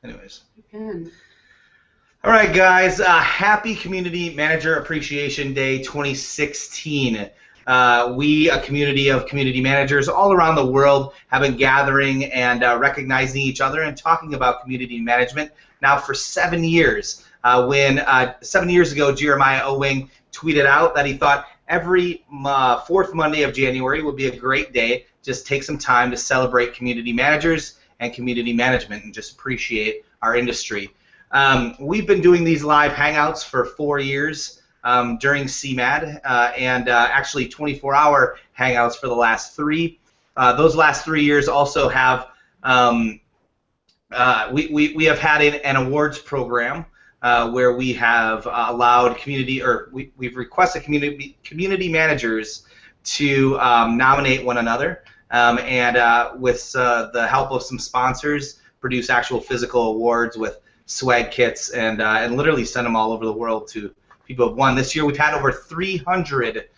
Anyways. And All right, guys. Happy Community Manager Appreciation Day 2016. We, a community of community managers all around the world, have been gathering and recognizing each other and talking about community management now for 7 years. When 7 years ago, Jeremiah Owing tweeted out that he thought every fourth Monday of January would be a great day. Just take some time to celebrate community managers and community management and just appreciate our industry. We've been doing these live hangouts for 4 years during CMAD and actually 24-hour hangouts for the last 3. Those last 3 years also have we have had an awards program where we have allowed we've requested community managers to nominate one another and with the help of some sponsors produce actual physical awards with swag kits and literally send them all over the world to people who have won. This year we've had over 300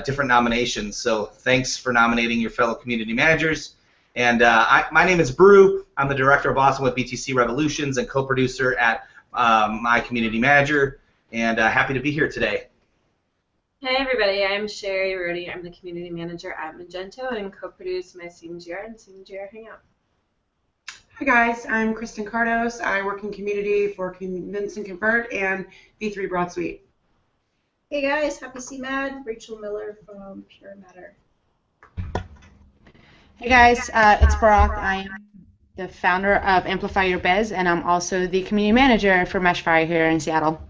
different nominations, so thanks for nominating your fellow community managers. And my name is Brew. I'm the Director of Awesome with BTC Revolutions and co-producer at My Community Manager, and happy to be here today. Hey everybody, I'm Sherry Rudy. I'm the Community Manager at Magento and co-produce my CMGR and CMGR Hangout. hi guys, I'm Kristen Cardos. I work in community for Convince and Convert and V3 Broad Suite. Hey guys, happy CMAD. Rachel Miller from Pure Matter. Hey guys, it's Brock. I am the founder of Amplify Your Biz, and I'm also the community manager for Meshfire here in Seattle.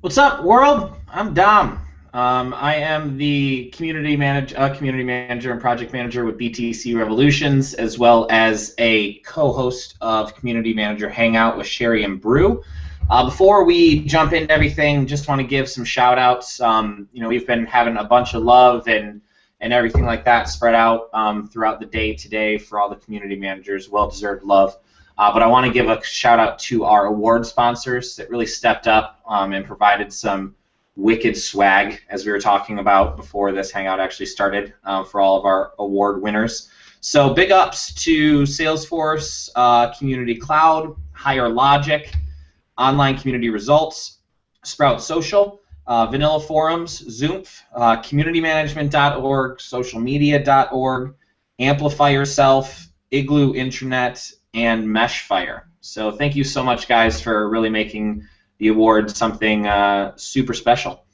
What's up, world? I'm Dom. I am the community manager and project manager with BTC Revolutions, as well as a co-host of Community Manager Hangout with Sherry and Brew. Before we jump into everything, just want to give some shout-outs. We've been having a bunch of love and everything like that spread out throughout the day today for all the community managers. Well-deserved love. But I want to give a shout-out to our award sponsors that really stepped up and provided some wicked swag, as we were talking about before this hangout actually started, for all of our award winners. So big ups to Salesforce, Community Cloud, Higher Logic, Online Community Results, Sprout Social, Vanilla Forums, Zoomph, communitymanagement.org, socialmedia.org, Amplify Yourself, Igloo Intranet, and Meshfire. So thank you so much, guys, for really making the award something super special.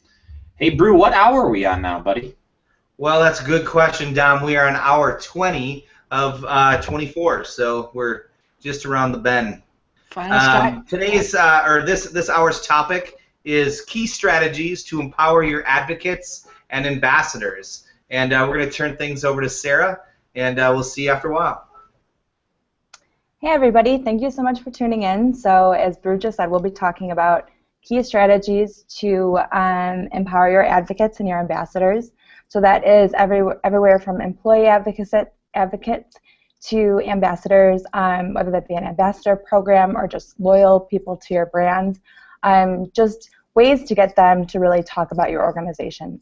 Hey, Brew, what hour are we on now, buddy? Well, that's a good question, Dom. We are on hour 20 of 24, so we're just around the bend. Today's this hour's topic is key strategies to empower your advocates and ambassadors, and we're going to turn things over to Sarah, and we'll see you after a while. Hey everybody, thank you so much for tuning in. So as Brew just said, we'll be talking about key strategies to empower your advocates and your ambassadors. So that is everywhere from employee advocates to ambassadors, whether that be an ambassador program or just loyal people to your brand, just ways to get them to really talk about your organization.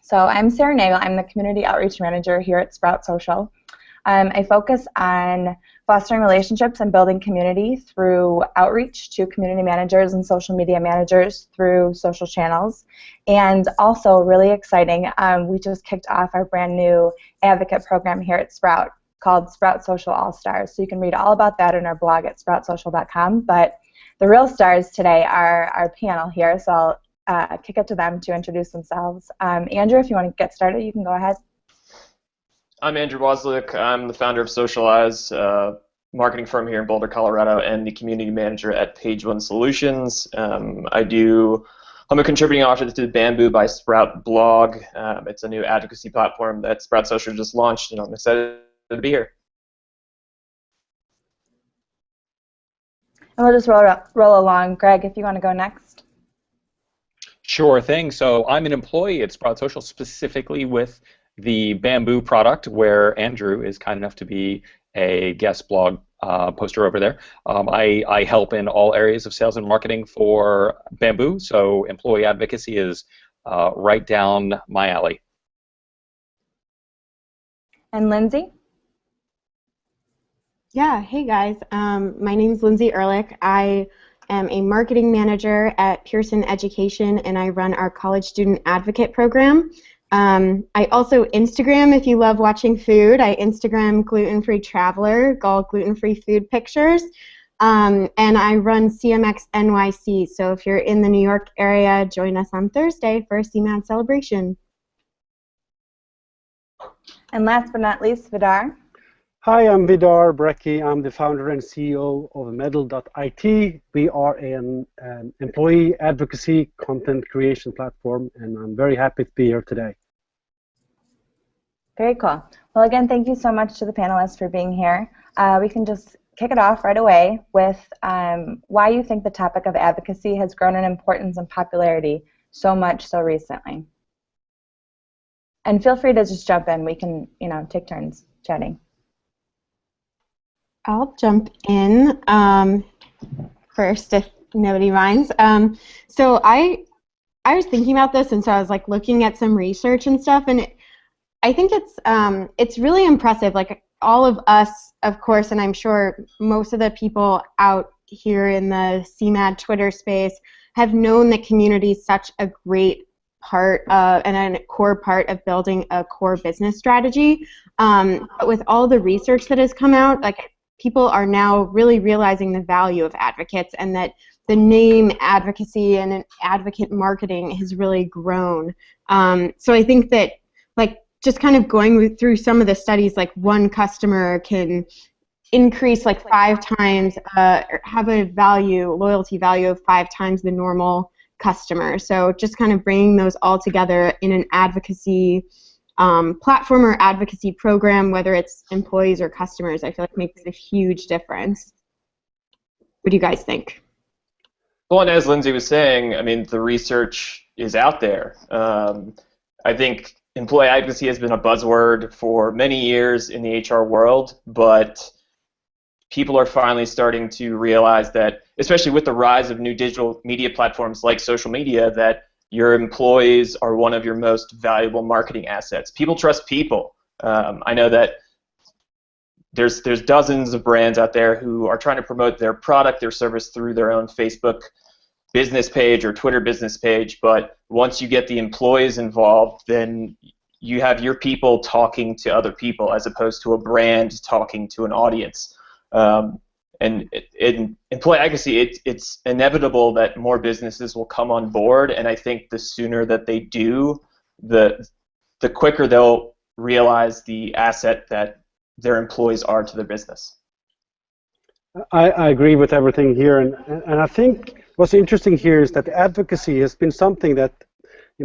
So I'm Sarah Nagel. I'm the Community Outreach Manager here at Sprout Social. I focus on fostering relationships and building community through outreach to community managers and social media managers through social channels. And also, really exciting, we just kicked off our brand new advocate program here at Sprout called Sprout Social All-Stars. So you can read all about that in our blog at sproutsocial.com. But the real stars today are our panel here, so I'll kick it to them to introduce themselves. Andrew, if you want to get started, you can go ahead. I'm Andrew Wozliak. I'm the founder of Socialize, marketing firm here in Boulder, Colorado, and the community manager at Page One Solutions. I'm a contributing author to the Bamboo by Sprout blog. It's a new advocacy platform that Sprout Social just launched, and I'm excited to be here. And we'll just roll along. Greg, if you want to go next. Sure thing. So I'm an employee at Sprout Social, specifically with the Bamboo product, where Andrew is kind enough to be a guest blog poster over there. I help in all areas of sales and marketing for Bamboo, so employee advocacy is right down my alley. And Lindsay? Yeah, hey guys. My name's Lindsay Ehrlich. I am a marketing manager at Pearson Education, and I run our college student advocate program. I also Instagram if you love watching food. I Instagram gluten-free traveler, all gluten-free food pictures. And I run CMX NYC. So if you're in the New York area, join us on Thursday for a CMAD celebration. And last but not least, Vidar. Hi, I'm Vidar Brecki. I'm the founder and CEO of Medal.it. We are an employee advocacy content creation platform, and I'm very happy to be here today. Very cool. Well, again, thank you so much to the panelists for being here. We can just kick it off right away with why you think the topic of advocacy has grown in importance and popularity so much so recently. And feel free to just jump in. We can, take turns chatting. I'll jump in first if nobody minds. So I was thinking about this, and so I was like looking at some research and stuff, and I think it's really impressive. Like all of us, of course, and I'm sure most of the people out here in the CMAD Twitter space have known that community is such a great part and a core part of building a core business strategy. But with all the research that has come out, like people are now really realizing the value of advocates, and that the name advocacy and advocate marketing has really grown. So I think that, like, just kind of going through some of the studies, like one customer can increase like 5 times, have a loyalty value of 5 times the normal customer. So just kind of bringing those all together in an advocacy platform or advocacy program, whether it's employees or customers, I feel like makes a huge difference. What do you guys think? Well, and as Lindsay was saying, I mean, the research is out there. I think employee advocacy has been a buzzword for many years in the HR world, but people are finally starting to realize that, especially with the rise of new digital media platforms like social media, that your employees are one of your most valuable marketing assets. People trust people. I know that there's dozens of brands out there who are trying to promote their product, their service through their own Facebook business page or Twitter business page, but once you get the employees involved, then you have your people talking to other people as opposed to a brand talking to an audience. And in employee advocacy, it's inevitable that more businesses will come on board, and I think the sooner that they do, the quicker they'll realize the asset that their employees are to their business. I agree with everything here, and I think what's interesting here is that advocacy has been something that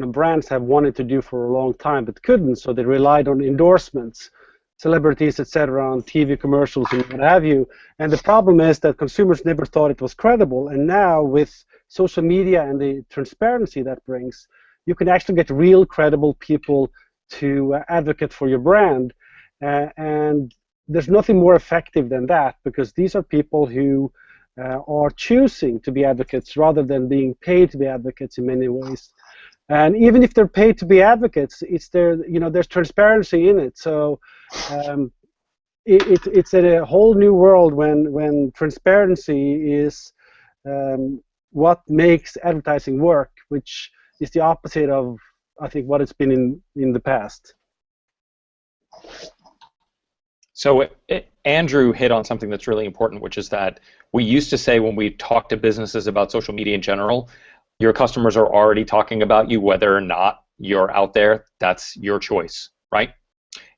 brands have wanted to do for a long time but couldn't, so they relied on endorsements, celebrities, etc., on TV commercials and what have you. And the problem is that consumers never thought it was credible, and now with social media and the transparency that brings, you can actually get real credible people to advocate for your brand, and there's nothing more effective than that, because these are people who are choosing to be advocates rather than being paid to be advocates in many ways. And even if they're paid to be advocates, it's there's transparency in it. So it's a whole new world when transparency is what makes advertising work, which is the opposite of, I think, what it's been in the past. So Andrew hit on something that's really important, which is that we used to say when we talk to businesses about social media in general, your customers are already talking about you, whether or not you're out there, that's your choice, right?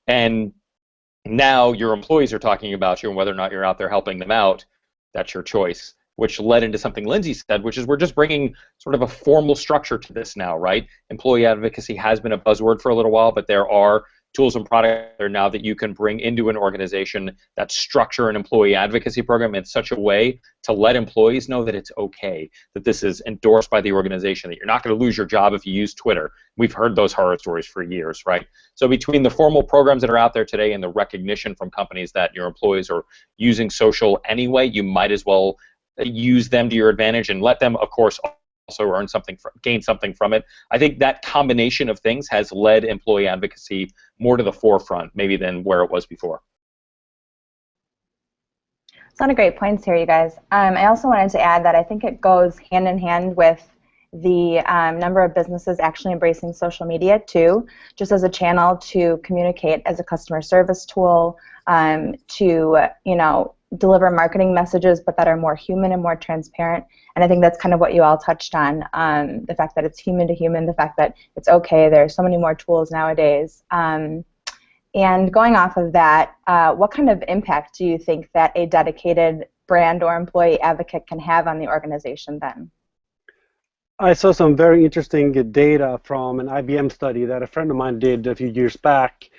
And now your employees are talking about you, and whether or not you're out there helping them out, that's your choice, which led into something Lindsay said, which is we're just bringing sort of a formal structure to this now, right? Employee advocacy has been a buzzword for a little while, but there are tools and products there now that you can bring into an organization that structure an employee advocacy program in such a way to let employees know that it's okay, that this is endorsed by the organization, that you're not going to lose your job if you use Twitter. We've heard those horror stories for years, right? So between the formal programs that are out there today and the recognition from companies that your employees are using social anyway, you might as well use them to your advantage and let them, of course, also earn something, gain something from it. I think that combination of things has led employee advocacy more to the forefront, maybe, than where it was before. A lot of great points here, you guys. I also wanted to add that I think it goes hand in hand with the number of businesses actually embracing social media too, just as a channel to communicate, as a customer service tool, to deliver marketing messages, but that are more human and more transparent. And I think that's kind of what you all touched on, the fact that it's human to human, the fact that it's okay. There are so many more tools nowadays. And going off of that, what kind of impact do you think that a dedicated brand or employee advocate can have on the organization then? I saw some very interesting data from an IBM study that a friend of mine did a few years back.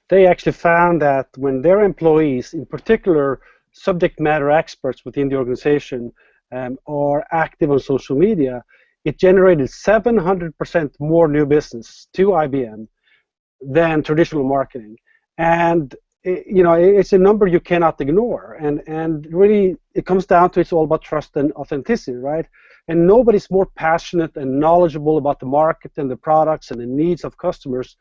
They actually found that when their employees, in particular subject matter experts within the organization, are active on social media, it generated 700% more new business to IBM than traditional marketing. And it's a number you cannot ignore. And really, it comes down to it's all about trust and authenticity, right? And nobody's more passionate and knowledgeable about the market and the products and the needs of customers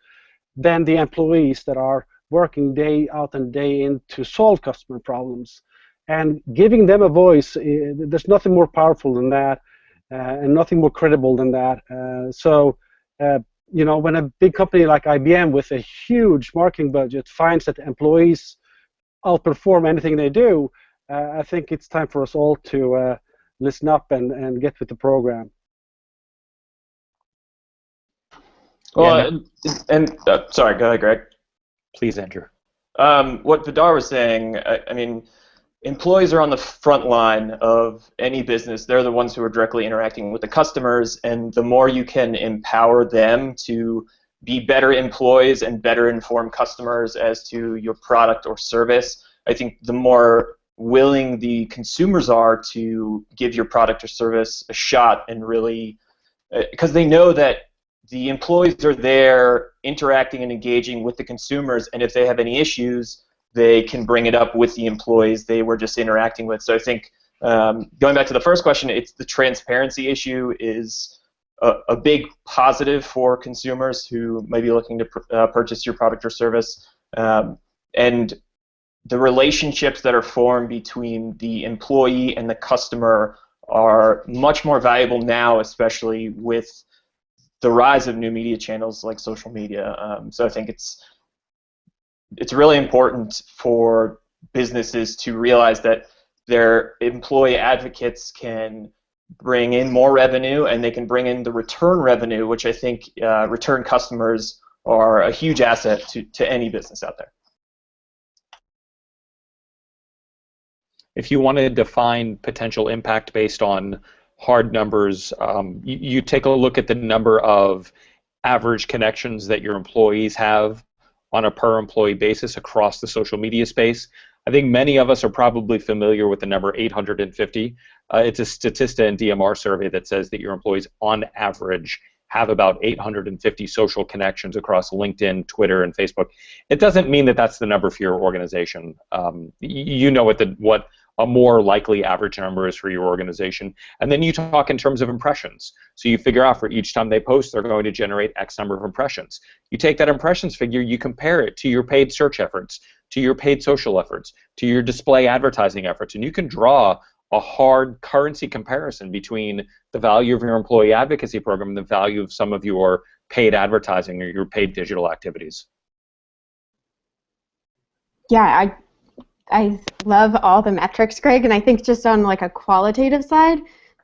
than the employees that are working day out and day in to solve customer problems. And giving them a voice, there's nothing more powerful than that, and nothing more credible than that. When a big company like IBM with a huge marketing budget finds that employees outperform anything they do, I think it's time for us all to listen up and get with the program. Well, sorry, go ahead, Greg. Please, Andrew. What Vidar was saying, I mean, employees are on the front line of any business. They're the ones who are directly interacting with the customers, and the more you can empower them to be better employees and better inform customers as to your product or service, I think the more willing the consumers are to give your product or service a shot, and really, because they know that the employees are there interacting and engaging with the consumers, and if they have any issues, they can bring it up with the employees they were just interacting with. So I think, going back to the first question, it's the transparency issue is a big positive for consumers who may be looking to purchase your product or service. And the relationships that are formed between the employee and the customer are much more valuable now, especially with the rise of new media channels like social media. So I think it's really important for businesses to realize that their employee advocates can bring in more revenue, and they can bring in the return revenue, which I think return customers are a huge asset to any business out there. If you want to define potential impact based on hard numbers, you take a look at the number of average connections that your employees have on a per employee basis across the social media space. I think many of us are probably familiar with the number 850. It's a Statista and DMR survey that says that your employees on average have about 850 social connections across LinkedIn, Twitter, and Facebook. It doesn't mean that that's the number for your organization. You know what a more likely average number is for your organization. And then you talk in terms of impressions. So you figure out for each time they post, they're going to generate X number of impressions. You take that impressions figure, you compare it to your paid search efforts, to your paid social efforts, to your display advertising efforts, and you can draw a hard currency comparison between the value of your employee advocacy program and the value of some of your paid advertising or your paid digital activities. Yeah, I love all the metrics, Greg, and I think just on like a qualitative side,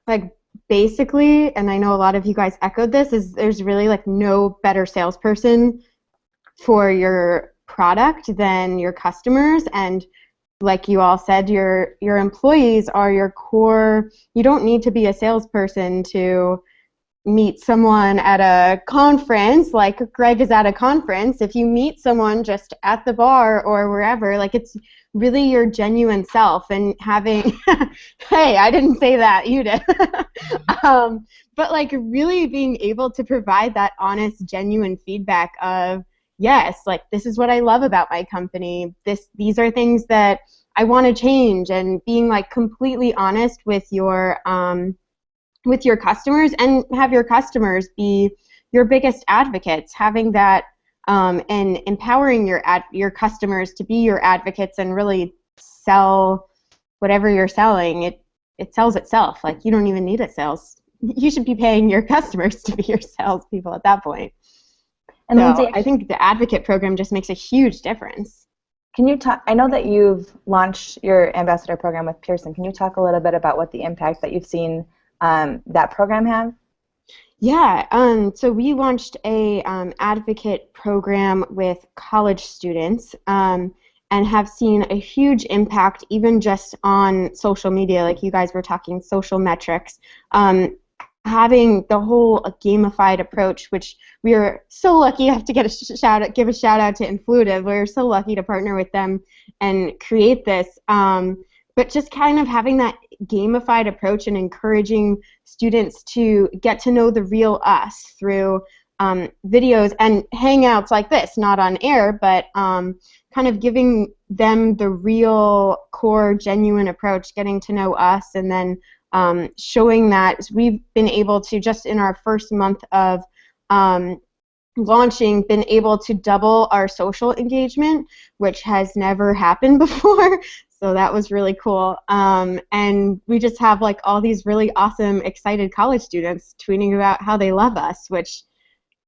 like basically, and I know a lot of you guys echoed this, is there's really like no better salesperson for your product than your customers. And like you all said, your employees are your core. You don't need to be a salesperson to meet someone at a conference, like Greg is at a conference. If you meet someone just at the bar or wherever, like it's really your genuine self, and having hey, I didn't say that, you did. But like really being able to provide that honest, genuine feedback of, yes, like this is what I love about my company. These are things that I want to change, and being like completely honest with your customers, and have your customers be your biggest advocates. Having that and empowering your customers to be your advocates and really sell whatever you're selling, it sells itself. Like, you don't even need a sales. You should be paying your customers to be your salespeople at that point. And so Lindsay, I think the advocate program just makes a huge difference. can you talk? I know that you've launched your ambassador program with Pearson. Can you talk a little bit about what the impact that you've seen that program have? Yeah, so we launched a advocate program with college students and have seen a huge impact even just on social media, like you guys were talking, social metrics. Having the whole gamified approach, which we are so lucky. I have to give a shout out to Influitive. We're so lucky to partner with them and create this. But just kind of having that gamified approach and encouraging students to get to know the real us through videos and hangouts like this, not on air, but kind of giving them the real core, genuine approach, getting to know us, and then showing that we've been able to, just in our first month of launching, been able to double our social engagement, which has never happened before. So that was really cool. And we just have like all these really awesome, excited college students tweeting about how they love us, which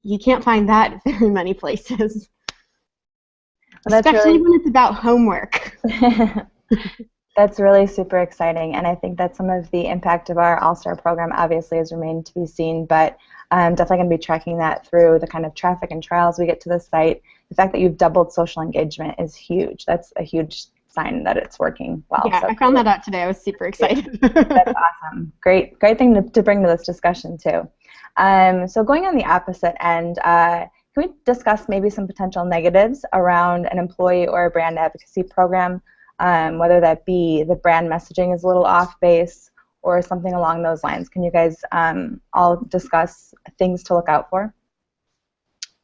you can't find that very many places. Well, especially when it's about homework. That's really super exciting, and I think that some of the impact of our All-Star program obviously has remained to be seen, but I'm definitely going to be tracking that through the kind of traffic and trials we get to the site. The fact that you've doubled social engagement is huge. That's a huge sign that it's working well. Yeah, so I found that out today. I was super excited. That's awesome. Great thing to bring to this discussion too. So going on the opposite end, can we discuss maybe some potential negatives around an employee or a brand advocacy program? Whether that be the brand messaging is a little off base or something along those lines. Can you guys all discuss things to look out for?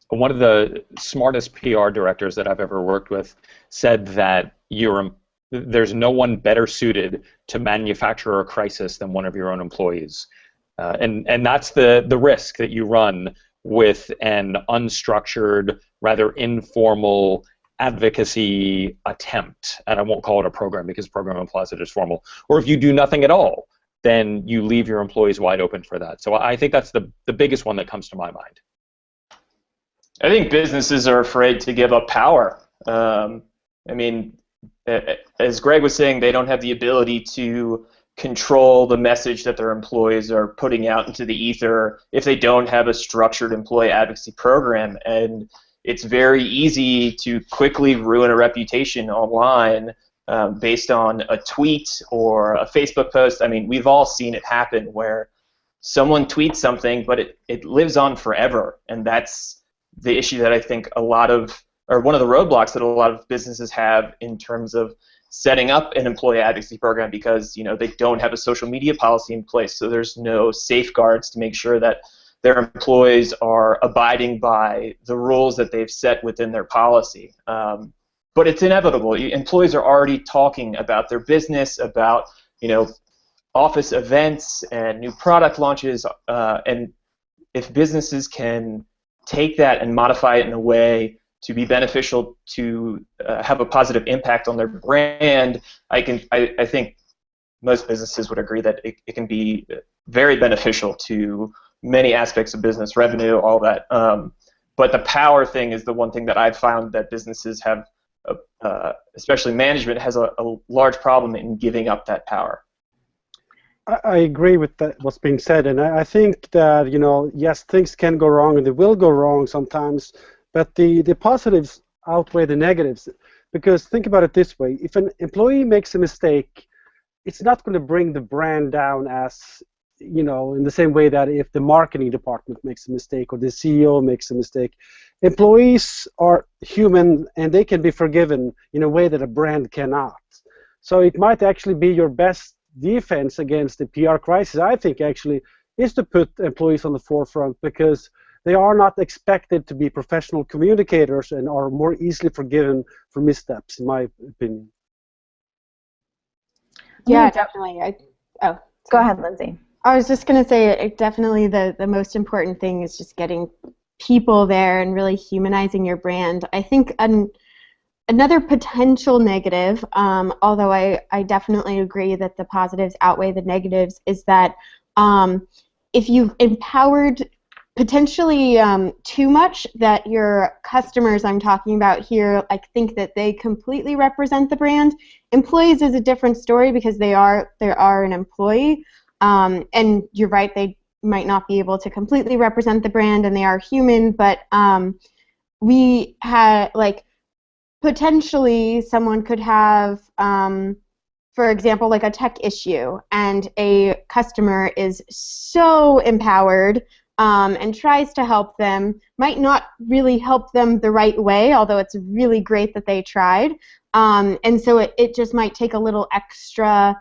One of the smartest PR directors that I've ever worked with said that there's no one better suited to manufacture a crisis than one of your own employees. And that's the risk that you run with an unstructured, rather informal advocacy attempt, and I won't call it a program because program implies it is formal, or if you do nothing at all, then you leave your employees wide open for that. So I think that's the biggest one that comes to my mind. I think businesses are afraid to give up power. I mean, as Greg was saying, they don't have the ability to control the message that their employees are putting out into the ether if they don't have a structured employee advocacy program. And it's very easy to quickly ruin a reputation online based on a tweet or a Facebook post. I mean, we've all seen it happen where someone tweets something, but it lives on forever. And that's the issue that I think one of the roadblocks that a lot of businesses have in terms of setting up an employee advocacy program, because they don't have a social media policy in place, so there's no safeguards to make sure that their employees are abiding by the rules that they've set within their policy. But it's inevitable. Employees are already talking about their business, about office events and new product launches, and if businesses can take that and modify it in a way to be beneficial, to have a positive impact on their brand, I think most businesses would agree that it can be very beneficial to many aspects of business, revenue, all that. But the power thing is the one thing that I've found that businesses have, especially management, has a large problem in giving up that power. I agree with what's being said, and I think that yes, things can go wrong and they will go wrong sometimes, but the positives outweigh the negatives. Because think about it this way: if an employee makes a mistake, it's not going to bring the brand down as in the same way that if the marketing department makes a mistake or the CEO makes a mistake. Employees are human and they can be forgiven in a way that a brand cannot. So it might actually be your best defense against the PR crisis, I think, actually, is to put employees on the forefront, because they are not expected to be professional communicators and are more easily forgiven for missteps, in my opinion. Yeah, definitely. Go ahead, Lindsay. I was just going to say, definitely the most important thing is just getting people there and really humanizing your brand. I think another potential negative, although I definitely agree that the positives outweigh the negatives, is that if you've empowered potentially too much, that your customers, I'm talking about here, like think that they completely represent the brand. Employees is a different story because they are an employee, and you're right, they might not be able to completely represent the brand, and they are human, but we had, like, potentially someone could have, for example, like a tech issue, and a customer is so empowered and tries to help them, might not really help them the right way, although it's really great that they tried. And so it just might take a little extra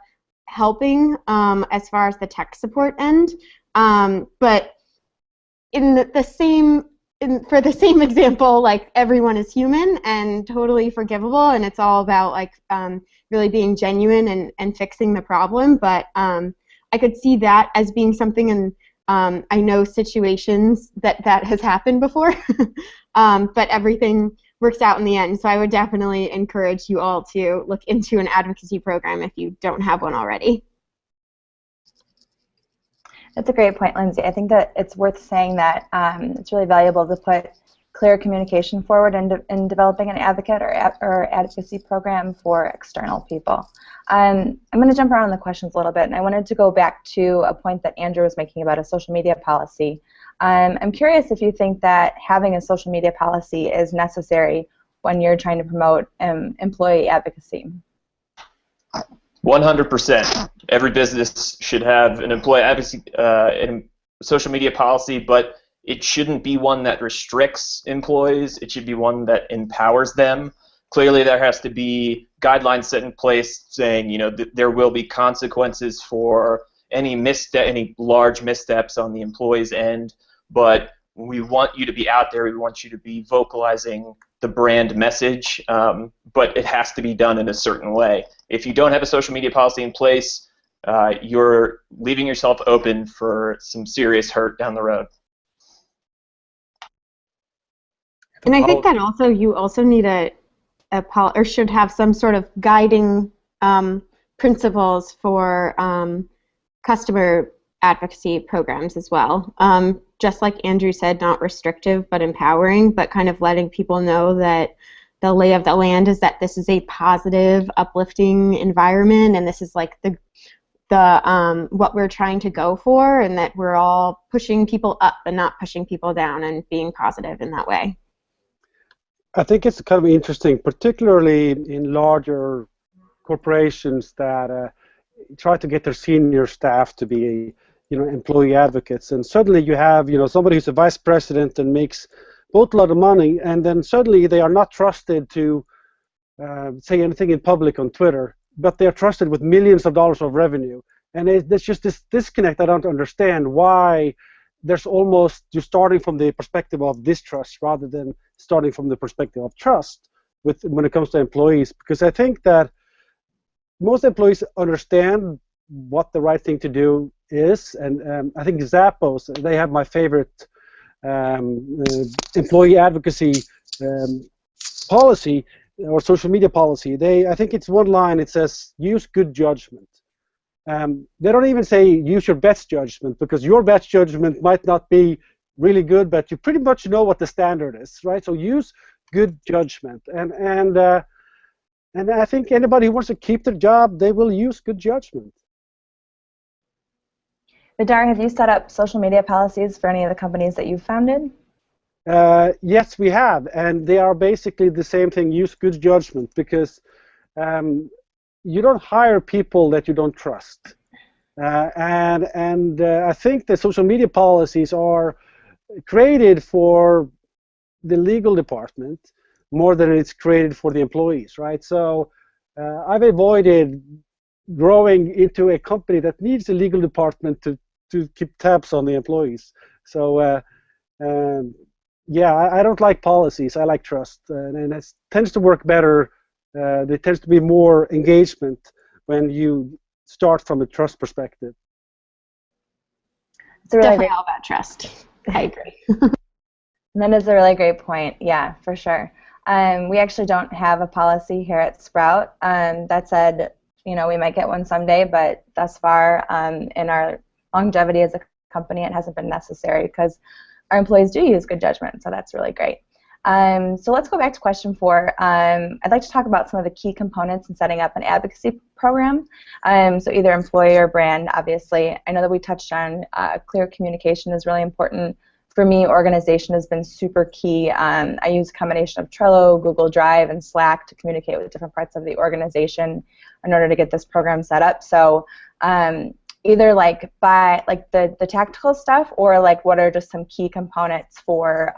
helping as far as the tech support end. But in for the same example, like, everyone is human and totally forgivable, and it's all about, like, really being genuine and fixing the problem. But I could see that as being something, and I know situations that has happened before, but everything works out in the end. So I would definitely encourage you all to look into an advocacy program if you don't have one already. That's a great point, Lindsay. I think that it's worth saying that it's really valuable to put clear communication forward in developing an advocate or advocacy program for external people. I'm going to jump around the questions a little bit, and I wanted to go back to a point that Andrew was making about a social media policy. I'm curious if you think that having a social media policy is necessary when you're trying to promote employee advocacy. 100%. Every business should have an employee advocacy and social media policy, but it shouldn't be one that restricts employees. It should be one that empowers them. Clearly, there has to be guidelines set in place saying, you know, that there will be consequences for any large missteps on the employee's end. But we want you to be out there. We want you to be vocalizing the brand message, but it has to be done in a certain way. If you don't have a social media policy in place, you're leaving yourself open for some serious hurt down the road. And I think that also you also need or should have some sort of guiding principles for customer advocacy programs as well. Just like Andrew said, not restrictive but empowering, but kind of letting people know that the lay of the land is that this is a positive, uplifting environment, and this is like the what we're trying to go for, and that we're all pushing people up and not pushing people down, and being positive in that way. I think it's kind of interesting, particularly in larger corporations that try to get their senior staff to be, you know, employee advocates, and suddenly you have, you know, somebody who's a vice president and makes both a lot of money, and then suddenly they are not trusted to say anything in public on Twitter, but they are trusted with millions of dollars of revenue, and there's just this disconnect. I don't understand why there's almost, you're starting from the perspective of distrust rather than starting from the perspective of trust when it comes to employees, because I think that most employees understand what the right thing to do is, and I think Zappos, they have my favorite employee advocacy policy or social media policy. I think it's one line. It says, use good judgment. They don't even say use your best judgment, because your best judgment might not be really good, but you pretty much know what the standard is, right? So use good judgment, and I think anybody who wants to keep their job, they will use good judgment. Vidar, have you set up social media policies for any of the companies that you've founded? Yes, we have, and they are basically the same thing, use good judgment, because you don't hire people that you don't trust. And I think the social media policies are created for the legal department more than it's created for the employees, right? So I've avoided growing into a company that needs a legal department to keep tabs on the employees. So yeah, I don't like policies. I like trust, and it tends to work better. There tends to be more engagement when you start from a trust perspective. It's really Definitely all about trust. I agree. And that is a really great point. Yeah, for sure. We actually don't have a policy here at Sprout. That said, we might get one someday, but thus far in our longevity as a company, it hasn't been necessary because our employees do use good judgment, so that's really great. So let's go back to question 4. I'd like to talk about some of the key components in setting up an advocacy program. So either employee or brand, obviously. I know that we touched on clear communication is really important. For me, organization has been super key. I use a combination of Trello, Google Drive, and Slack to communicate with different parts of the organization in order to get this program set up. So either by the tactical stuff, or what are just some key components for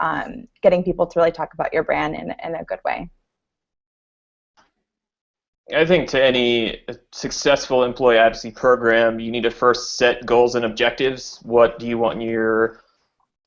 getting people to really talk about your brand in a good way? I think to any successful employee advocacy program, you need to first set goals and objectives. What do you want your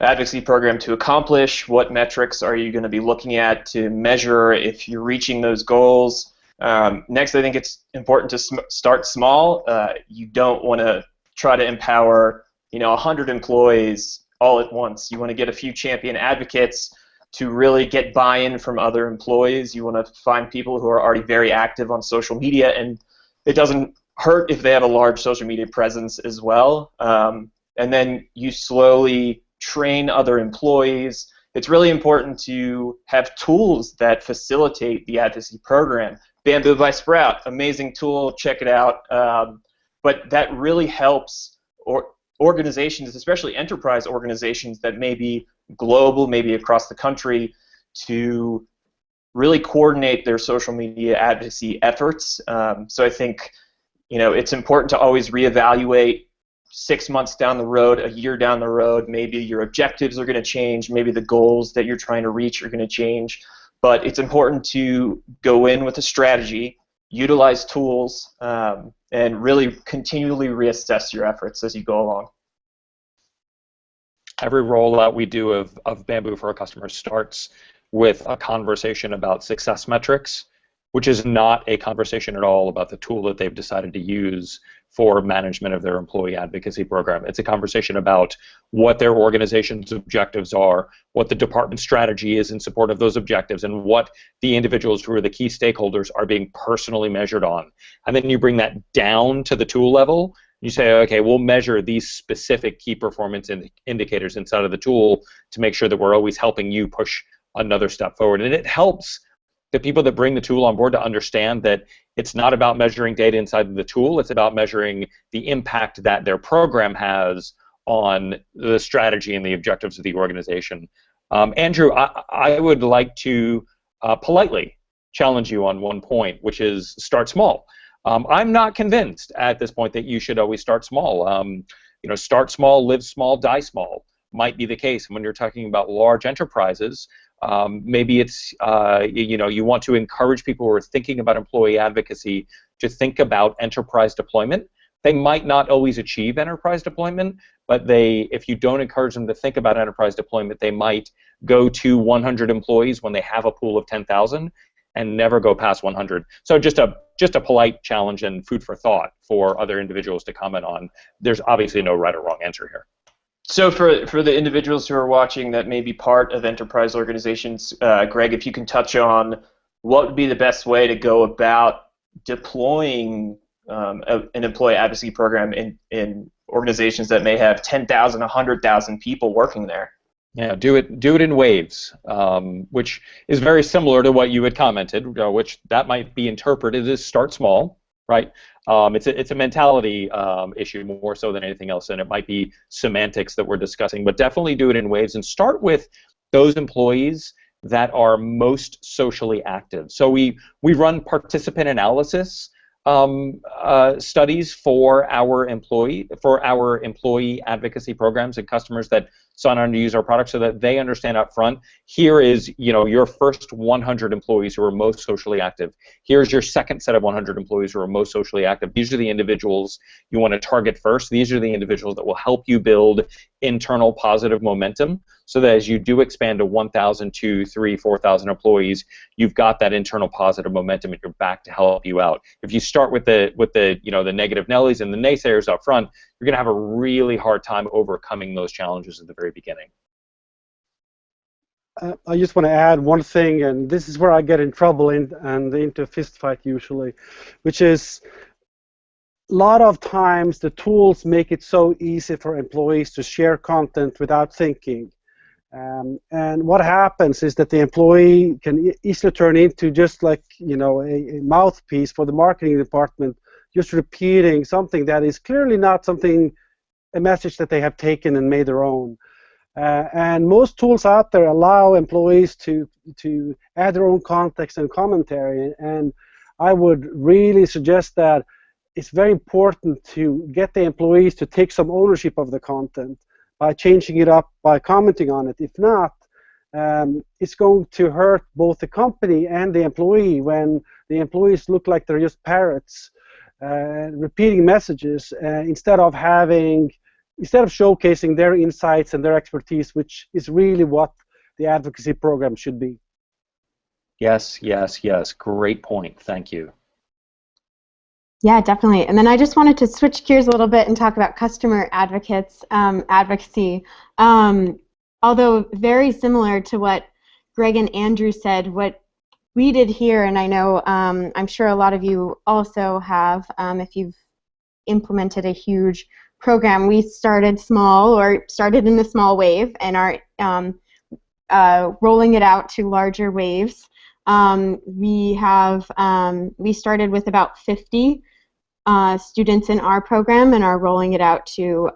advocacy program to accomplish? What metrics are you going to be looking at to measure if you're reaching those goals? Next, I think it's important to start small. You don't want to try to empower 100 employees all at once. You want to get a few champion advocates to really get buy-in from other employees. You want to find people who are already very active on social media, and it doesn't hurt if they have a large social media presence as well. And then you slowly train other employees. It's really important to have tools that facilitate the advocacy program. Bamboo by Sprout, amazing tool, check it out. But that really helps organizations, especially enterprise organizations that may be global, maybe across the country, to really coordinate their social media advocacy efforts. So I think it's important to always reevaluate 6 months down the road, a year down the road. Maybe your objectives are going to change, maybe the goals that you're trying to reach are going to change. But it's important to go in with a strategy, utilize tools, and really continually reassess your efforts as you go along. Every rollout we do of Bamboo for our customers starts with a conversation about success metrics, which is not a conversation at all about the tool that they've decided to use for management of their employee advocacy program. It's a conversation about what their organization's objectives are, what the department strategy is in support of those objectives, and what the individuals who are the key stakeholders are being personally measured on. And then you bring that down to the tool level. You say, okay, we'll measure these specific key performance indicators inside of the tool to make sure that we're always helping you push another step forward. And it helps the people that bring the tool on board to understand that it's not about measuring data inside of the tool, it's about measuring the impact that their program has on the strategy and the objectives of the organization. Andrew, I would like to politely challenge you on one point, which is start small. I'm not convinced at this point that you should always start small. Start small, live small, die small might be the case. When you're talking about large enterprises, maybe it's you want to encourage people who are thinking about employee advocacy to think about enterprise deployment. They might not always achieve enterprise deployment, but if you don't encourage them to think about enterprise deployment, they might go to 100 employees when they have a pool of 10,000 and never go past 100. So just a polite challenge and food for thought for other individuals to comment on. There's obviously no right or wrong answer here. So for the individuals who are watching that may be part of enterprise organizations, Greg, if you can touch on what would be the best way to go about deploying an employee advocacy program in organizations that may have 10,000, 100,000 people working there. Yeah, do it in waves, which is very similar to what you had commented, which that might be interpreted as start small, right? It's a mentality issue more so than anything else, and it might be semantics that we're discussing, but definitely do it in waves and start with those employees that are most socially active. So we run participant analysis studies for our employee advocacy programs and customers that sign on to use our product, so that they understand up front, here is your first 100 employees who are most socially active. Here's your second set of 100 employees who are most socially active. These are the individuals you want to target first. These are the individuals that will help you build internal positive momentum, so that as you do expand to 1,000, 2,000, 3,000, 4,000 employees, you've got that internal positive momentum at your back to help you out. If you start with the negative Nellies and the naysayers up front, you're going to have a really hard time overcoming those challenges at the very beginning. I just want to add one thing, and this is where I get in trouble and into a fist fight usually, which is a lot of times the tools make it so easy for employees to share content without thinking. And what happens is that the employee can easily turn into just like, a mouthpiece for the marketing department, just repeating something that is clearly not a message that they have taken and made their own. And most tools out there allow employees to add their own context and commentary. And I would really suggest that it's very important to get the employees to take some ownership of the content by changing it up, by commenting on it. If not, it's going to hurt both the company and the employee when the employees look like they're just parrots repeating messages instead of showcasing their insights and their expertise, which is really what the advocacy program should be. Yes, yes, yes. Great point. Thank you. Yeah, definitely. And then I just wanted to switch gears a little bit and talk about customer advocacy. Although very similar to what Greg and Andrew said, what we did here, and I know I'm sure a lot of you also have, if you've implemented a huge program, we started small or started in a small wave and are rolling it out to larger waves. We started with about 50 students in our program and are rolling it out to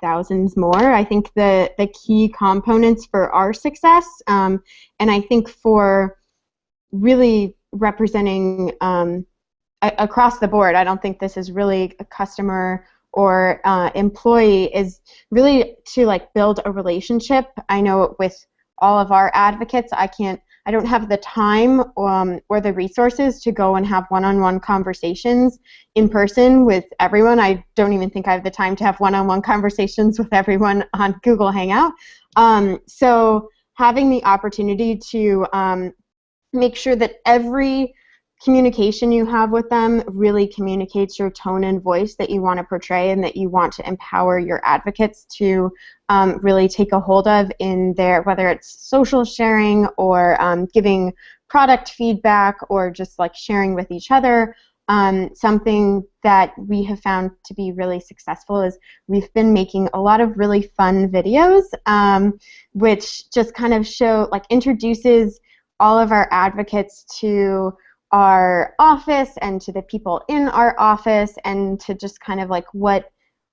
thousands more. I think the key components for our success, and I think for really representing across the board, I don't think this is really a customer or employee, is really to build a relationship. I know with all of our advocates, I don't have the time or the resources to go and have one-on-one conversations in person with everyone. I don't even think I have the time to have one-on-one conversations with everyone on Google Hangout. So having the opportunity to make sure that every communication you have with them really communicates your tone and voice that you want to portray and that you want to empower your advocates to really take a hold of in their, whether it's social sharing or giving product feedback or just sharing with each other. Something that we have found to be really successful is we've been making a lot of really fun videos which just kind of introduces all of our advocates to our office and to the people in our office and to just kind of what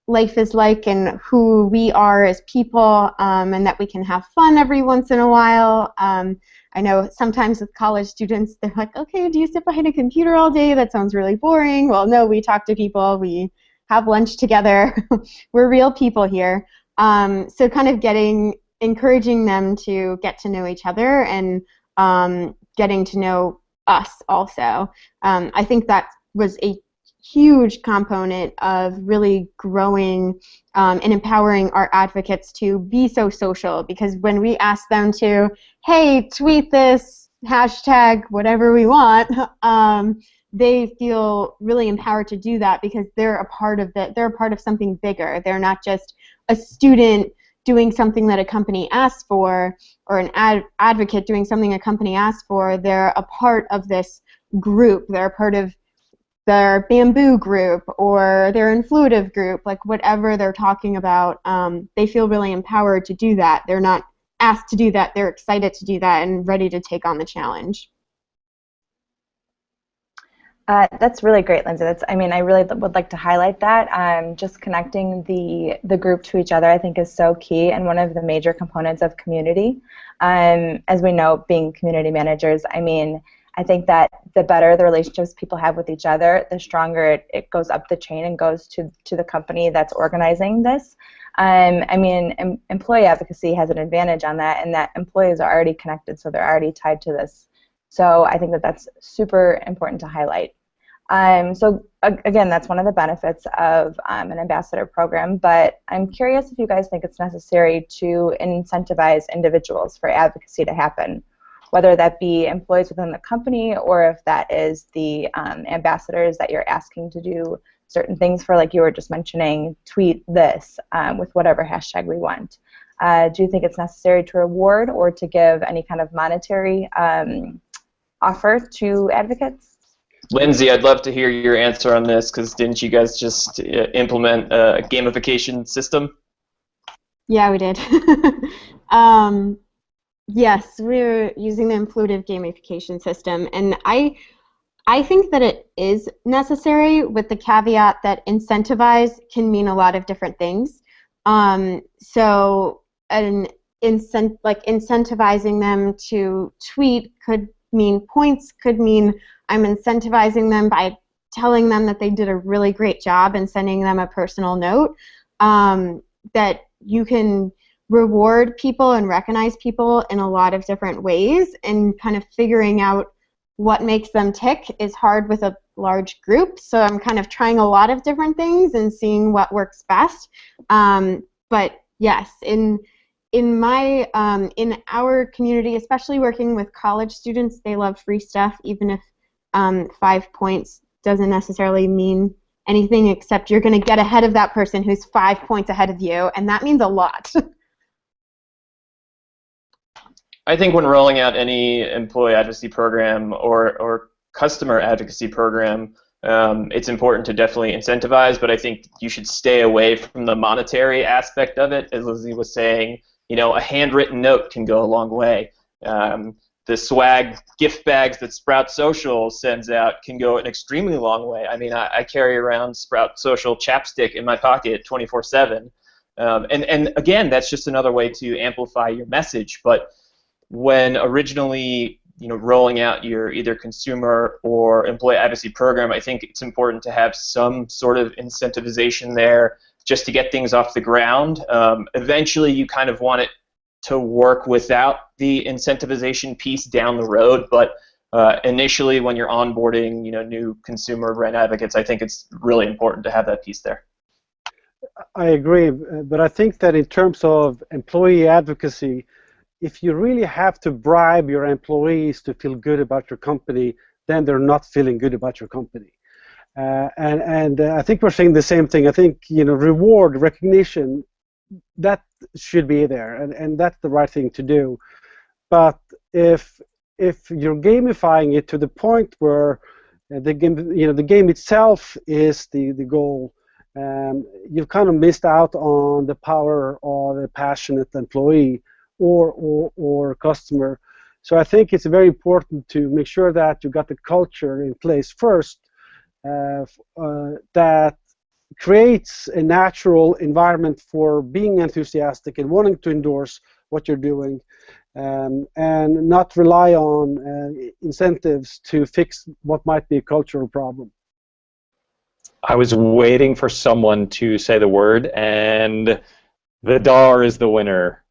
life is like and who we are as people, and that we can have fun every once in a while. I know sometimes with college students, they're like, okay, do you sit behind a computer all day? That sounds really boring. Well, no, we talk to people, we have lunch together. We're real people here. So kind of encouraging them to get to know each other and getting to know us also. I think that was a huge component of really growing and empowering our advocates to be so social, because when we ask them to, hey, tweet this, hashtag whatever we want, they feel really empowered to do that because they're a part of something bigger. They're not just a student doing something that a company asks for, or an advocate doing something a company asks for. They're a part of this group. They're a part of their Bamboo group or their Influitive group, whatever they're talking about. They feel really empowered to do that. They're not asked to do that. They're excited to do that and ready to take on the challenge. That's really great, Lindsay. I really would like to highlight that. Just connecting the group to each other, I think, is so key and one of the major components of community. As we know, being community managers, I think that the better the relationships people have with each other, the stronger it goes up the chain and goes to the company that's organizing this. Employee advocacy has an advantage on that, and that employees are already connected, so they're already tied to this. So I think that that's super important to highlight. So again, that's one of the benefits of an ambassador program, but I'm curious if you guys think it's necessary to incentivize individuals for advocacy to happen, whether that be employees within the company or if that is the ambassadors that you're asking to do certain things for, like you were just mentioning, tweet this with whatever hashtag we want. Do you think it's necessary to reward or to give any kind of monetary offer to advocates? Lindsay, I'd love to hear your answer on this, because didn't you guys just implement a gamification system? Yeah, we did. Yes, we're using the influitive gamification system, and I think that it is necessary, with the caveat that incentivize can mean a lot of different things. So incentivizing them to tweet could mean points, could mean I'm incentivizing them by telling them that they did a really great job and sending them a personal note. That you can reward people and recognize people in a lot of different ways, and kind of figuring out what makes them tick is hard with a large group. So I'm kind of trying a lot of different things and seeing what works best. But yes, in our community, especially working with college students, they love free stuff, even if 5 points doesn't necessarily mean anything, except you're going to get ahead of that person who's 5 points ahead of you, and that means a lot. I think when rolling out any employee advocacy program or customer advocacy program, it's important to definitely incentivize, but I think you should stay away from the monetary aspect of it. As Lizzie was saying, a handwritten note can go a long way. The swag gift bags that Sprout Social sends out can go an extremely long way. I mean, I carry around Sprout Social chapstick in my pocket 24/7. And again, that's just another way to amplify your message. But when originally rolling out your either consumer or employee advocacy program, I think it's important to have some sort of incentivization there just to get things off the ground. Eventually, you kind of want it to work without the incentivization piece down the road, but initially when you're onboarding new consumer brand advocates, I think it's really important to have that piece there. I agree, but I think that in terms of employee advocacy, if you really have to bribe your employees to feel good about your company, then they're not feeling good about your company. And I think we're saying the same thing. I think reward, recognition, that should be there, and that's the right thing to do. But if you're gamifying it to the point where the game itself is the goal, you've kind of missed out on the power of a passionate employee or customer. So I think it's very important to make sure that you got the culture in place first, that creates a natural environment for being enthusiastic and wanting to endorse what you're doing, and not rely on incentives to fix what might be a cultural problem. I was waiting for someone to say the word, and the DAR is the winner.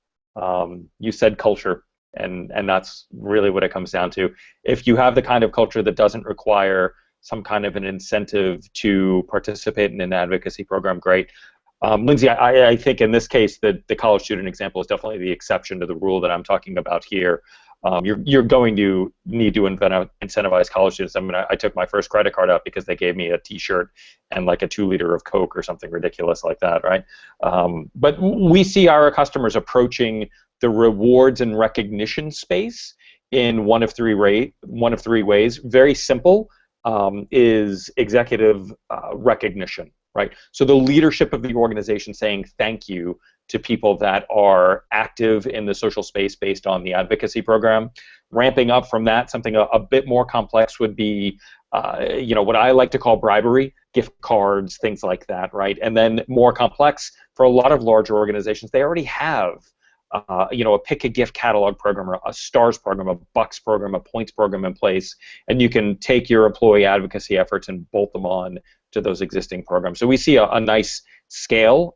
You said culture, and that's really what it comes down to. If you have the kind of culture that doesn't require some kind of an incentive to participate in an advocacy program, great. Lindsay, I think in this case the college student example is definitely the exception to the rule that I'm talking about here. You're going to need to incentivize college students. I mean, I took my first credit card out because they gave me a T-shirt and like a 2-liter of Coke or something ridiculous like that, right? But we see our customers approaching the rewards and recognition space in one of three ways. Very simple. Is executive recognition, right? So the leadership of the organization saying thank you to people that are active in the social space based on the advocacy program. Ramping up from that, something a bit more complex would be, what I like to call bribery, gift cards, things like that, right? And then more complex, for a lot of larger organizations, they already have a pick a gift catalog program, or a stars program, a bucks program, a points program in place, and you can take your employee advocacy efforts and bolt them on to those existing programs. So we see a nice scale,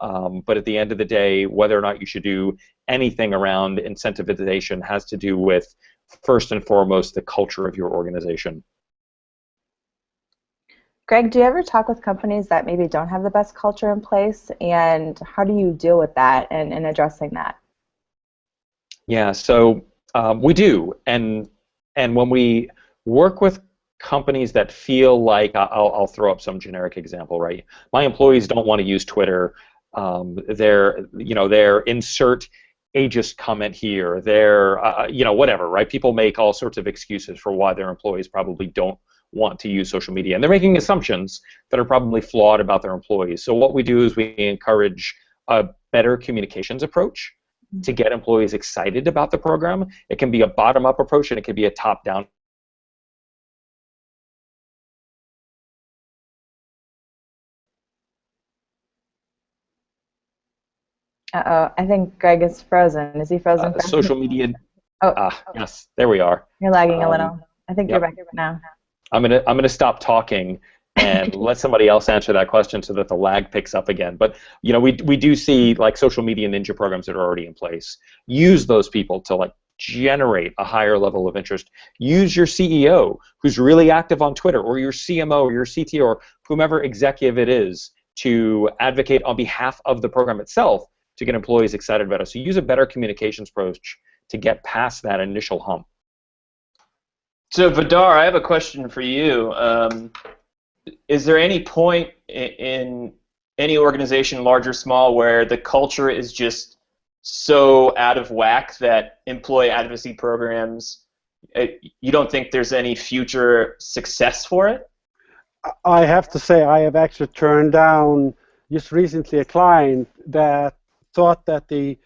but at the end of the day, whether or not you should do anything around incentivization has to do with, first and foremost, the culture of your organization. Greg, do you ever talk with companies that maybe don't have the best culture in place, and how do you deal with that and addressing that? Yeah, so we do, and when we work with companies that feel like, I'll throw up some generic example, right? My employees don't want to use Twitter. Their insert ageist comment here, their, whatever, right? People make all sorts of excuses for why their employees probably don't want to use social media, and they're making assumptions that are probably flawed about their employees. So what we do is we encourage a better communications approach to get employees excited about the program. It can be a bottom-up approach, and it can be a top-down. Uh-oh, I think Greg is frozen. Is he frozen? Social media. Oh, yes, there we are. You're lagging a little. I think yep. you're back now. I'm gonna stop talking and let somebody else answer that question so that the lag picks up again. But we do see like social media ninja programs that are already in place. Use those people to like generate a higher level of interest. Use your CEO who's really active on Twitter, or your CMO or your CTO or whomever executive it is, to advocate on behalf of the program itself to get employees excited about it. So use a better communications approach to get past that initial hump. So Vidar, I have a question for you. Is there any point in any organization, large or small, where the culture is just so out of whack that employee advocacy programs, you don't think there's any future success for it? I have to say I have actually turned down just recently a client that thought that the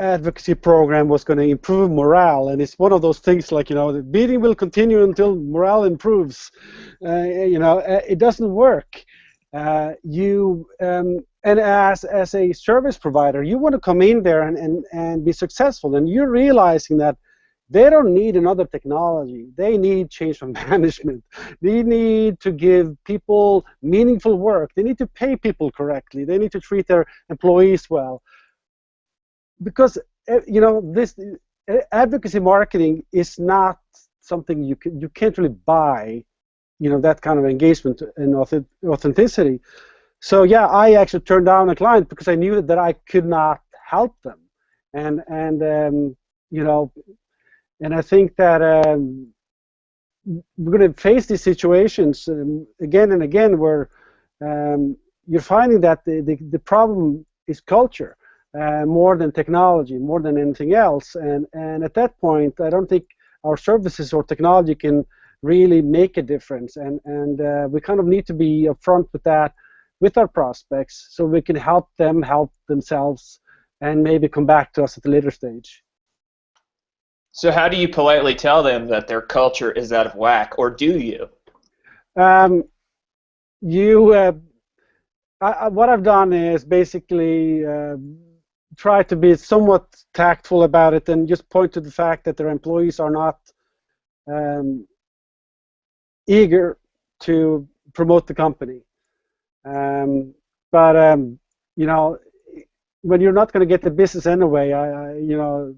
advocacy program was going to improve morale, and it's one of those things like, the meeting will continue until morale improves. It doesn't work. And as a service provider, you want to come in there and be successful, and you're realizing that they don't need another technology. They need change from management. They need to give people meaningful work. They need to pay people correctly. They need to treat their employees well. Because this advocacy marketing is not something you can't really buy, that kind of engagement and authenticity. So yeah, I actually turned down a client because I knew that I could not help them, and I think that we're going to face these situations again and again where you're finding that the problem is culture. More than technology, more than anything else, and at that point, I don't think our services or technology can really make a difference, and we kind of need to be upfront with that with our prospects, so we can help them help themselves, and maybe come back to us at a later stage. So how do you politely tell them that their culture is out of whack, or do you? What I've done is basically try to be somewhat tactful about it and just point to the fact that their employees are not eager to promote the company. But when you're not going to get the business anyway,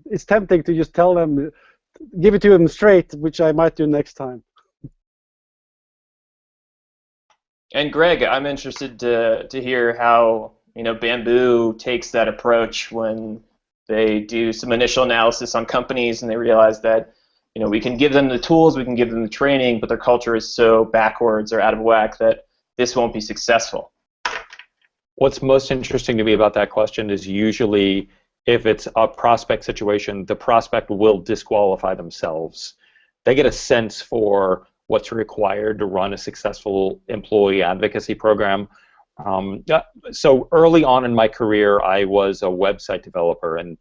it's tempting to just tell them, give it to them straight, which I might do next time. And Greg, I'm interested to hear how Bamboo takes that approach when they do some initial analysis on companies and they realize that we can give them the tools, we can give them the training, but their culture is so backwards or out of whack that this won't be successful. What's most interesting to me about that question is usually if it's a prospect situation, the prospect will disqualify themselves. They get a sense for what's required to run a successful employee advocacy program. So early on in my career, I was a website developer, and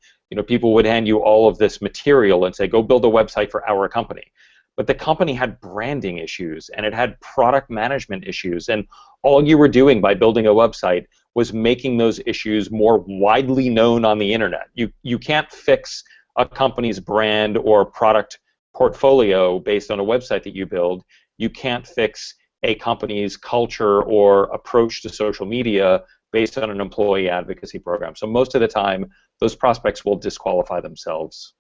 people would hand you all of this material and say, go build a website for our company. But the company had branding issues, and it had product management issues, and all you were doing by building a website was making those issues more widely known on the internet. You can't fix a company's brand or product portfolio based on a website that you build. You can't fix a company's culture or approach to social media based on an employee advocacy program. So most of the time, those prospects will disqualify themselves.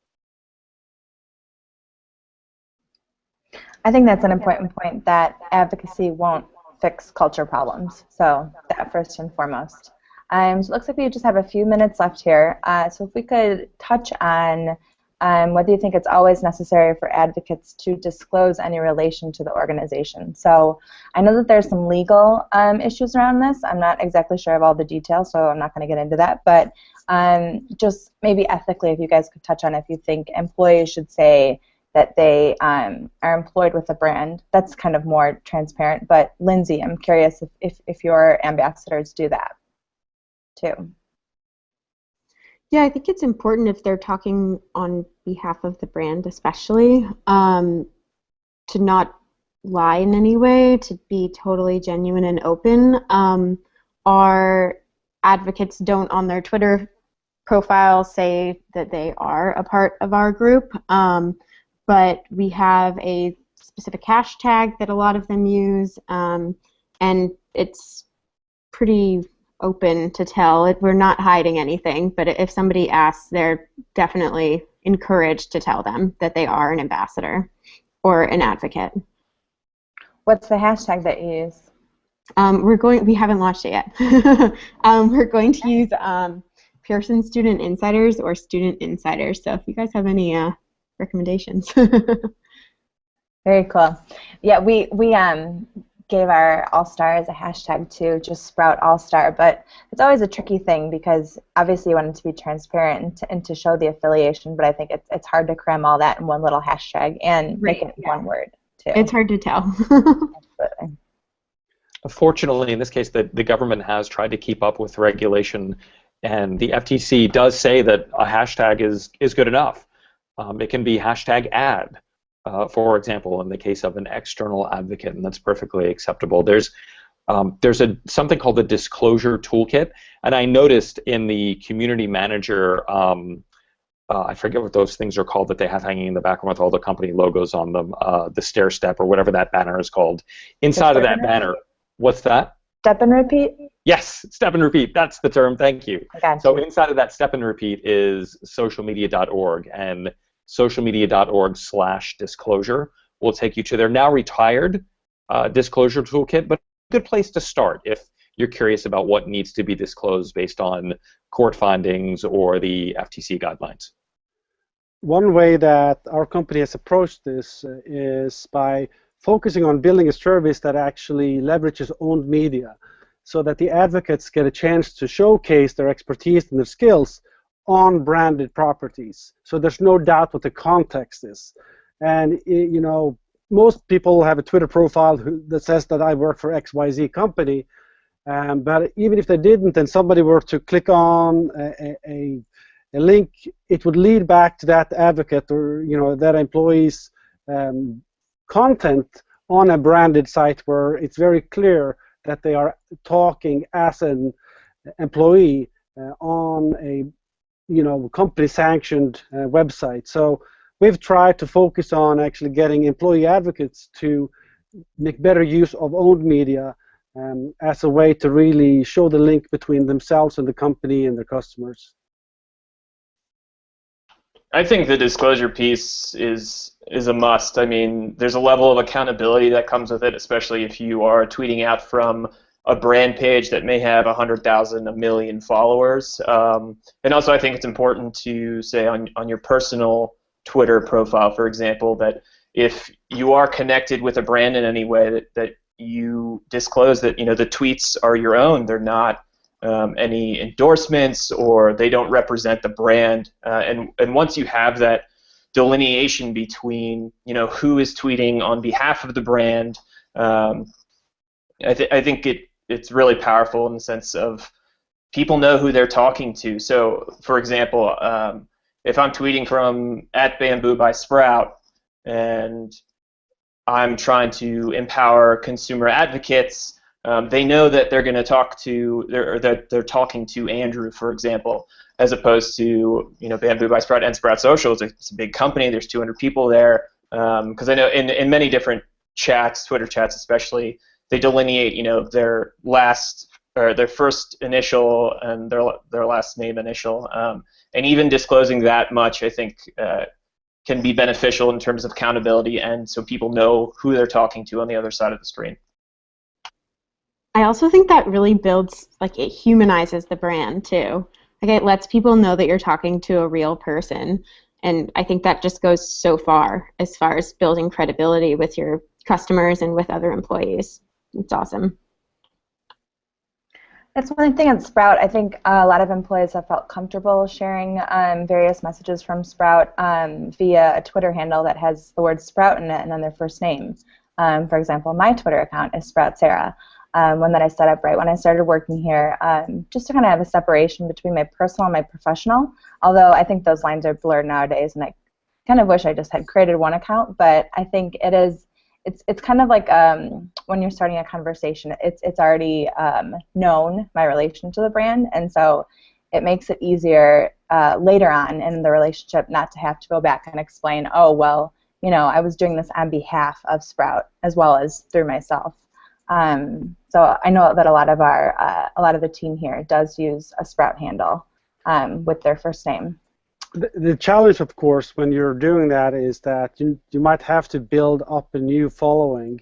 I think that's an important point, that advocacy won't fix culture problems. So that first and foremost. So it looks like we just have a few minutes left here. So if we could touch on whether you think it's always necessary for advocates to disclose any relation to the organization. So I know that there's some legal issues around this. I'm not exactly sure of all the details, so I'm not going to get into that. But just maybe ethically, if you guys could touch on if you think employees should say that they are employed with a brand. That's kind of more transparent. But Lindsay, I'm curious if your ambassadors do that too. Yeah, I think it's important if they're talking on behalf of the brand, especially, to not lie in any way, to be totally genuine and open. Our advocates don't on their Twitter profile say that they are a part of our group, but we have a specific hashtag that a lot of them use, and it's pretty open to tell. We're not hiding anything, but if somebody asks, they're definitely encouraged to tell them that they are an ambassador or an advocate. What's the hashtag that you use? We haven't launched it yet. We're going to use Pearson Student Insiders or Student Insiders. So if you guys have any recommendations. Very cool. Yeah, we gave our All-Stars a hashtag too, just Sprout All-Star, but it's always a tricky thing because obviously you want it to be transparent and to show the affiliation, but I think it's hard to cram all that in one little hashtag and make it one word too. It's hard to tell. Absolutely. Fortunately, in this case, the government has tried to keep up with regulation, and the FTC does say that a hashtag is good enough. It can be hashtag ad, for example, in the case of an external advocate, and that's perfectly acceptable. There's something called the disclosure toolkit, and I noticed in the community manager, I forget what those things are called that they have hanging in the background with all the company logos on them, the stair step or whatever that banner is called. Inside of that banner, what's that? Step and repeat? Yes, step and repeat. That's the term. Thank you. So you. inside of that step and repeat is socialmedia.org, and socialmedia.org/disclosure will take you to their now retired disclosure toolkit, but a good place to start if you're curious about what needs to be disclosed based on court findings or the FTC guidelines. One way that our company has approached this is by focusing on building a service that actually leverages owned media so that the advocates get a chance to showcase their expertise and their skills on branded properties. So there's no doubt what the context is. And you know, most people have a Twitter profile that says that I work for XYZ company, but even if they didn't and somebody were to click on a link, it would lead back to that advocate or that employee's content on a branded site where it's very clear that they are talking as an employee on a company-sanctioned website. So we've tried to focus on actually getting employee advocates to make better use of owned media as a way to really show the link between themselves and the company and their customers. I think the disclosure piece is a must. I mean, there's a level of accountability that comes with it, especially if you are tweeting out from a brand page that may have 100,000, 1 million followers. And also I think it's important to say on your personal Twitter profile, for example, that if you are connected with a brand in any way, that you disclose that the tweets are your own. They're not any endorsements, or they don't represent the brand. And once you have that delineation between who is tweeting on behalf of the brand, I think it's really powerful in the sense of people know who they're talking to. So, for example, if I'm tweeting from @Bamboo by Sprout and I'm trying to empower consumer advocates, they know that they're going to talk to, or that they're talking to Andrew, for example, as opposed to Bamboo by Sprout and Sprout Social. It's a big company. There's 200 people there. Because I know in many different chats, Twitter chats especially, they delineate their last or their first initial and their last name initial. And even disclosing that much, I think, can be beneficial in terms of accountability, and so people know who they're talking to on the other side of the screen. I also think that really builds, it humanizes the brand too. It lets people know that you're talking to a real person, And I think that just goes so far as building credibility with your customers and with other employees. It's awesome. That's one thing at Sprout. I think a lot of employees have felt comfortable sharing various messages from Sprout via a Twitter handle that has the word Sprout in it and then their first name. For example, my Twitter account is Sprout Sarah, one that I set up right when I started working here, just to kind of have a separation between my personal and my professional. Although I think those lines are blurred nowadays, and I kind of wish I just had created one account. But I think it is. It's kind of like when you're starting a conversation, it's already known, my relation to the brand, and so it makes it easier later on in the relationship not to have to go back and explain, oh, well, you know, I was doing this on behalf of Sprout as well as through myself. So I know that a lot of the team here does use a Sprout handle with their first name. The challenge, of course, when you're doing that is that you might have to build up a new following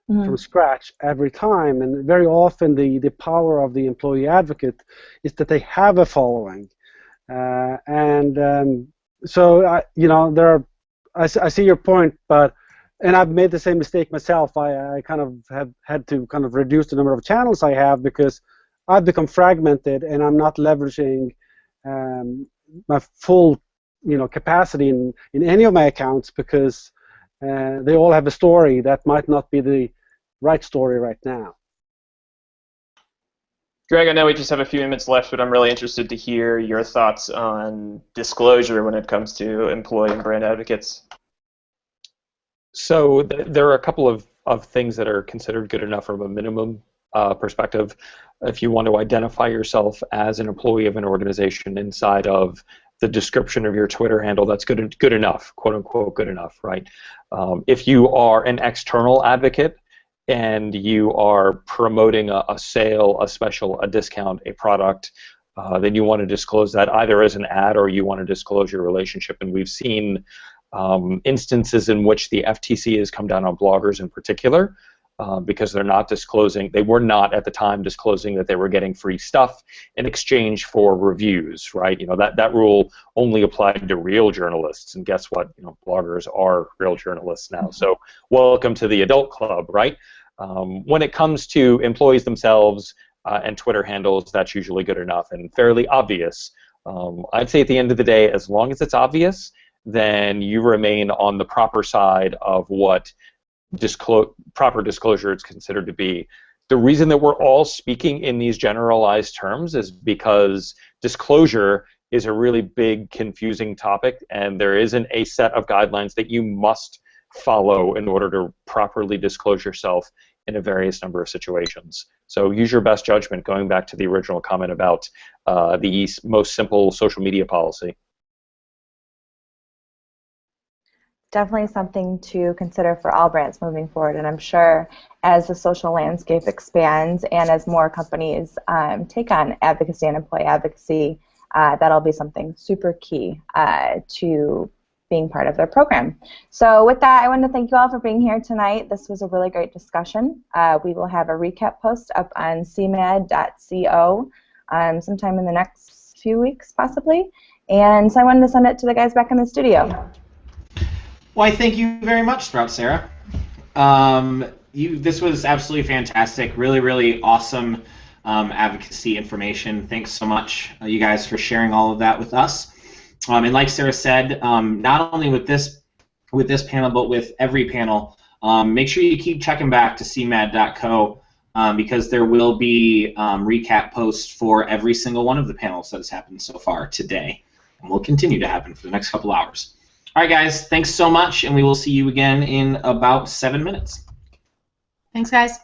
from scratch every time, and very often the power of the employee advocate is that they have a following, so you know, I see your point, and I've made the same mistake myself. I kind of have had to kind of reduce the number of channels I have because I've become fragmented and I'm not leveraging my full, you know, capacity in any of my accounts because they all have a story that might not be the right story right now. Greg, I know we just have a few minutes left, but I'm really interested to hear your thoughts on disclosure when it comes to employee and brand advocates. So there are a couple of things that are considered good enough from a minimum perspective. If you want to identify yourself as an employee of an organization inside of the description of your Twitter handle, that's good enough, quote unquote, good enough, right? If you are an external advocate and you are promoting a sale, a special, a discount, a product, then you want to disclose that either as an ad or you want to disclose your relationship. And we've seen instances in which the FTC has come down on bloggers in particular because they're not disclosing, they were not at the time disclosing that they were getting free stuff in exchange for reviews, right? You know, that rule only applied to real journalists, and guess what? You know, bloggers are real journalists now. So welcome to the adult club, right? When it comes to employees themselves and Twitter handles, that's usually good enough and fairly obvious. I'd say at the end of the day, as long as it's obvious, then you remain on the proper side of what proper disclosure is considered to be. The reason that we're all speaking in these generalized terms is because disclosure is a really big, confusing topic, and there isn't a set of guidelines that you must follow in order to properly disclose yourself in a various number of situations. So use your best judgment, going back to the original comment about the most simple social media policy. Definitely something to consider for all brands moving forward, and I'm sure as the social landscape expands and as more companies take on advocacy and employee advocacy, that'll be something super key to being part of their program. So with that, I want to thank you all for being here tonight. This was a really great discussion. We will have a recap post up on cmad.co sometime in the next few weeks, possibly, and so I wanted to send it to the guys back in the studio. Well, I thank you very much, Sprout Sarah. This was absolutely fantastic. Really, really awesome advocacy information. Thanks so much, you guys, for sharing all of that with us. And like Sarah said, not only with this panel, but with every panel, make sure you keep checking back to cmad.co because there will be recap posts for every single one of the panels that has happened so far today, and will continue to happen for the next couple hours. All right, guys, thanks so much, and we will see you again in about 7 minutes. Thanks, guys.